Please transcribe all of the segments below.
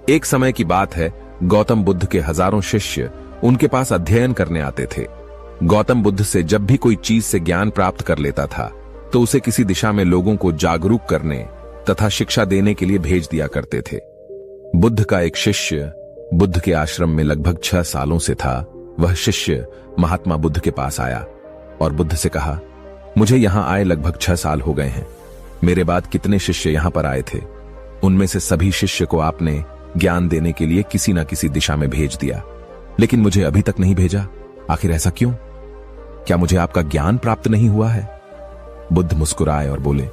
एक समय की बात है, गौतम बुद्ध के हजारों शिष्य उनके पास अध्ययन करने आते थे। गौतम बुद्ध से जब भी कोई चीज से ज्ञान प्राप्त कर लेता था तो उसे किसी दिशा में लोगों को जागरूक करने तथा शिक्षा देने के लिए भेज दिया करते थे। बुद्ध का एक शिष्य बुद्ध के आश्रम में लगभग 6 सालों से था। वह शिष्य महात्मा बुद्ध के पास आया और बुद्ध से कहा, मुझे यहां आए लगभग 6 साल हो गए हैं। मेरे बाद कितने शिष्य यहां पर आए थे, उनमें से सभी शिष्य को आपने ज्ञान देने के लिए किसी न किसी दिशा में भेज दिया, लेकिन मुझे अभी तक नहीं भेजा। आखिर ऐसा क्यों? क्या मुझे आपका ज्ञान प्राप्त नहीं हुआ है? बुद्ध मुस्कुराए और बोले,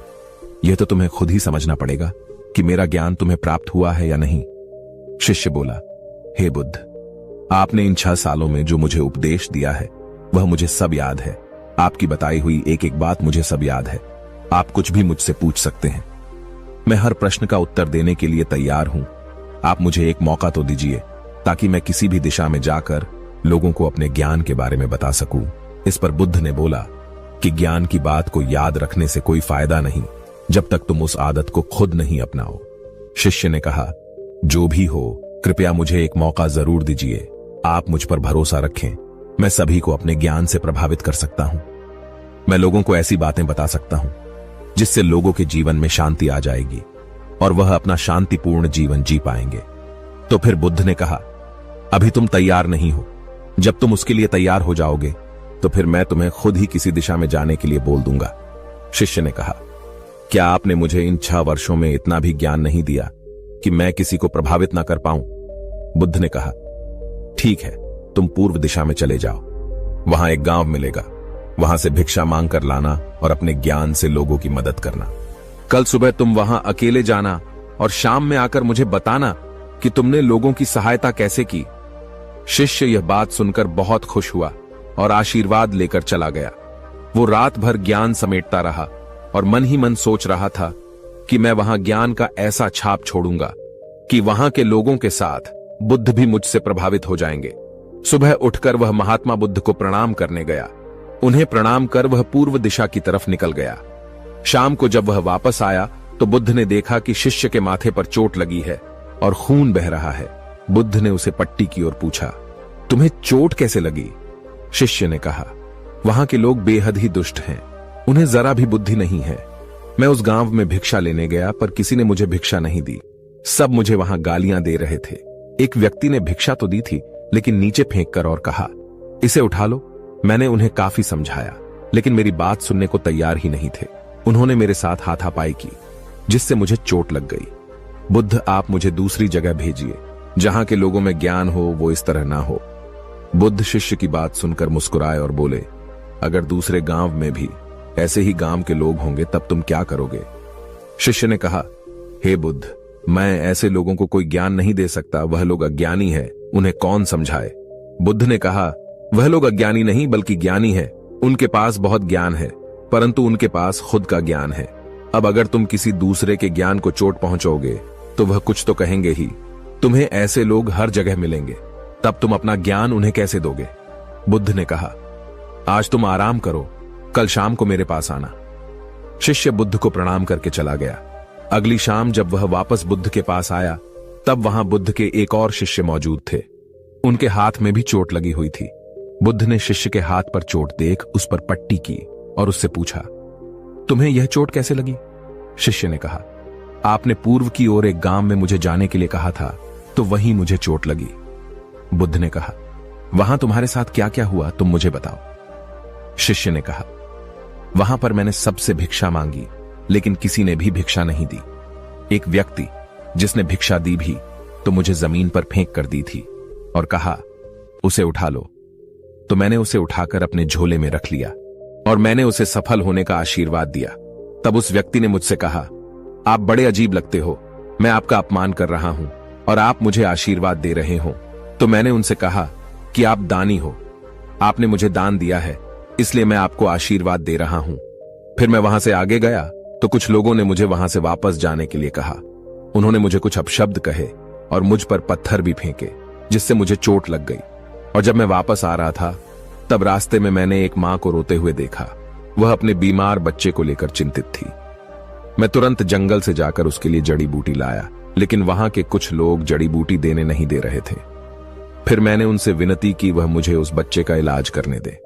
यह तो तुम्हें खुद ही समझना पड़ेगा कि मेरा ज्ञान तुम्हें प्राप्त हुआ है या नहीं। शिष्य बोला, हे बुद्ध, आपने इन 6 सालों में जो मुझे उपदेश दिया है वह मुझे सब याद है। आपकी बताई हुई एक एक बात मुझे सब याद है। आप कुछ भी मुझसे पूछ सकते हैं, मैं हर प्रश्न का उत्तर देने के लिए तैयार हूं। आप मुझे एक मौका तो दीजिए ताकि मैं किसी भी दिशा में जाकर लोगों को अपने ज्ञान के बारे में बता सकूं। इस पर बुद्ध ने बोला कि ज्ञान की बात को याद रखने से कोई फायदा नहीं जब तक तुम उस आदत को खुद नहीं अपनाओ। शिष्य ने कहा, जो भी हो, कृपया मुझे एक मौका जरूर दीजिए। आप मुझ पर भरोसा रखें, मैं सभी को अपने ज्ञान से प्रभावित कर सकता हूं। मैं लोगों को ऐसी बातें बता सकता हूं जिससे लोगों के जीवन में शांति आ जाएगी और वह अपना शांतिपूर्ण जीवन जी पाएंगे। तो फिर बुद्ध ने कहा, अभी तुम तैयार नहीं हो। जब तुम उसके लिए तैयार हो जाओगे तो फिर मैं तुम्हें खुद ही किसी दिशा में जाने के लिए बोल दूंगा। शिष्य ने कहा, क्या आपने मुझे इन 6 वर्षों में इतना भी ज्ञान नहीं दिया कि मैं किसी को प्रभावित ना कर पाऊं? बुद्ध ने कहा, ठीक है, तुम पूर्व दिशा में चले जाओ। वहां एक गांव मिलेगा, वहां से भिक्षा मांग कर लाना और अपने ज्ञान से लोगों की मदद करना। कल सुबह तुम वहां अकेले जाना और शाम में आकर मुझे बताना कि तुमने लोगों की सहायता कैसे की। शिष्य यह बात सुनकर बहुत खुश हुआ और आशीर्वाद लेकर चला गया। वो रात भर ज्ञान समेटता रहा और मन ही मन सोच रहा था कि मैं वहां ज्ञान का ऐसा छाप छोड़ूंगा कि वहां के लोगों के साथ बुद्ध भी मुझसे प्रभावित हो जाएंगे। सुबह उठकर वह महात्मा बुद्ध को प्रणाम करने गया। उन्हें प्रणाम कर वह पूर्व दिशा की तरफ निकल गया। शाम को जब वह वापस आया तो बुद्ध ने देखा कि शिष्य के माथे पर चोट लगी है और खून बह रहा है। बुद्ध ने उसे पट्टी की ओर पूछा, तुम्हें चोट कैसे लगी? शिष्य ने कहा, वहां के लोग बेहद ही दुष्ट हैं, उन्हें जरा भी बुद्धि नहीं है। मैं उस गांव में भिक्षा लेने गया पर किसी ने मुझे भिक्षा नहीं दी। सब मुझे वहां गालियां दे रहे थे। एक व्यक्ति ने भिक्षा तो दी थी लेकिन नीचे फेंक कर और कहा, इसे उठा लो। मैंने उन्हें काफी समझाया लेकिन मेरी बात सुनने को तैयार ही नहीं थे। उन्होंने मेरे साथ हाथापाई की जिससे मुझे चोट लग गई। बुद्ध, आप मुझे दूसरी जगह भेजिए जहां के लोगों में ज्ञान हो वो इस तरह ना हो। बुद्ध शिष्य की बात सुनकर मुस्कुराए और बोले, अगर दूसरे गांव में भी ऐसे ही गांव के लोग होंगे तब तुम क्या करोगे? शिष्य ने कहा, हे बुद्ध, मैं ऐसे लोगों को कोई ज्ञान नहीं दे सकता। वह लोग अज्ञानी है, उन्हें कौन समझाए? बुद्ध ने कहा, वह लोग अज्ञानी नहीं बल्कि ज्ञानी है। उनके पास बहुत ज्ञान है परंतु उनके पास खुद का ज्ञान है। अब अगर तुम किसी दूसरे के ज्ञान को चोट पहुंचाओगे तो वह कुछ तो कहेंगे ही। तुम्हें ऐसे लोग हर जगह मिलेंगे, तब तुम अपना ज्ञान उन्हें कैसे दोगे? बुद्ध ने कहा, आज तुम आराम करो, कल शाम को मेरे पास आना। शिष्य बुद्ध को प्रणाम करके चला गया। अगली शाम जब वह वापस बुद्ध के पास आया तब वहां बुद्ध के एक और शिष्य मौजूद थे। उनके हाथ में भी चोट लगी हुई थी। बुद्ध ने शिष्य के हाथ पर चोट देख उस पर पट्टी की और उससे पूछा, तुम्हें यह चोट कैसे लगी? शिष्य ने कहा, आपने पूर्व की ओर एक गांव में मुझे जाने के लिए कहा था तो वहीं मुझे चोट लगी। बुद्ध ने कहा, वहां तुम्हारे साथ क्या क्या हुआ तुम मुझे बताओ। शिष्य ने कहा, वहां पर मैंने सबसे भिक्षा मांगी लेकिन किसी ने भी भिक्षा नहीं दी। एक व्यक्ति जिसने भिक्षा दी भी तो मुझे जमीन पर फेंक कर दी थी और कहा, उसे उठा लो। तो मैंने उसे उठाकर अपने झोले में रख लिया और मैंने उसे सफल होने का आशीर्वाद दिया। तब उस व्यक्ति ने मुझसे कहा, आप बड़े अजीब लगते हो, मैं आपका अपमान कर रहा हूं और आप मुझे आशीर्वाद दे रहे हो। तो मैंने उनसे कहा कि आप दानी हो, आपने मुझे दान दिया है इसलिए मैं आपको आशीर्वाद दे रहा हूं। फिर मैं वहां से आगे गया तो कुछ लोगों ने मुझे वहां से वापस जाने के लिए कहा। उन्होंने मुझे कुछ अपशब्द कहे और मुझ पर पत्थर भी फेंके जिससे मुझे चोट लग गई। और जब मैं वापस आ रहा था तब रास्ते में मैंने एक मां को रोते हुए देखा। वह अपने बीमार बच्चे को लेकर चिंतित थी। मैं तुरंत जंगल से जाकर उसके लिए जड़ी बूटी लाया लेकिन वहां के कुछ लोग जड़ी बूटी देने नहीं दे रहे थे। फिर मैंने उनसे विनती की वह मुझे उस बच्चे का इलाज करने दे।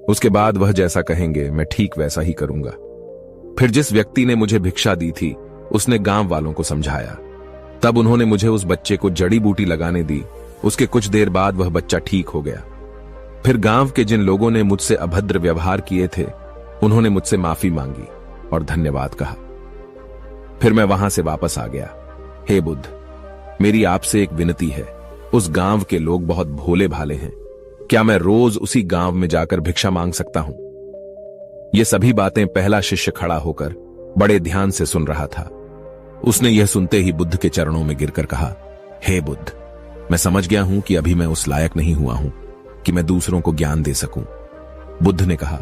उसके बाद वह जैसा कहेंगे मैं ठीक वैसा ही करूंगा। फिर जिस व्यक्ति ने मुझे भिक्षा दी थी उसने गांव वालों को समझाया। तब उन्होंने मुझे उस बच्चे को जड़ी बूटी लगाने दी। उसके कुछ देर बाद वह बच्चा ठीक हो गया। फिर गांव के जिन लोगों ने मुझसे अभद्र व्यवहार किए थे उन्होंने मुझसे माफी मांगी और धन्यवाद कहा। फिर मैं वहां से वापस आ गया। हे बुद्ध, मेरी आपसे एक विनती है। उस गांव के लोग बहुत भोले भाले हैं। क्या मैं रोज उसी गांव में जाकर भिक्षा मांग सकता हूं? ये सभी बातें पहला शिष्य खड़ा होकर बड़े ध्यान से सुन रहा था। उसने यह सुनते ही बुद्ध के चरणों में गिरकर कहा, हे बुद्ध, मैं समझ गया हूं कि अभी मैं उस लायक नहीं हुआ हूं कि मैं दूसरों को ज्ञान दे सकूं। बुद्ध ने कहा,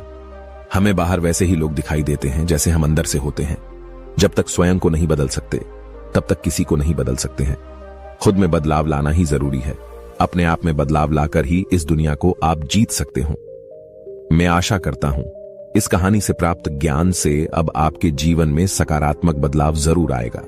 हमें बाहर वैसे ही लोग दिखाई देते हैं जैसे हम अंदर से होते हैं। जब तक स्वयं को नहीं बदल सकते तब तक किसी को नहीं बदल सकते हैं। खुद में बदलाव लाना ही जरूरी है। अपने आप में बदलाव लाकर ही इस दुनिया को आप जीत सकते हो। मैं आशा करता हूं इस कहानी से प्राप्त ज्ञान से अब आपके जीवन में सकारात्मक बदलाव जरूर आएगा।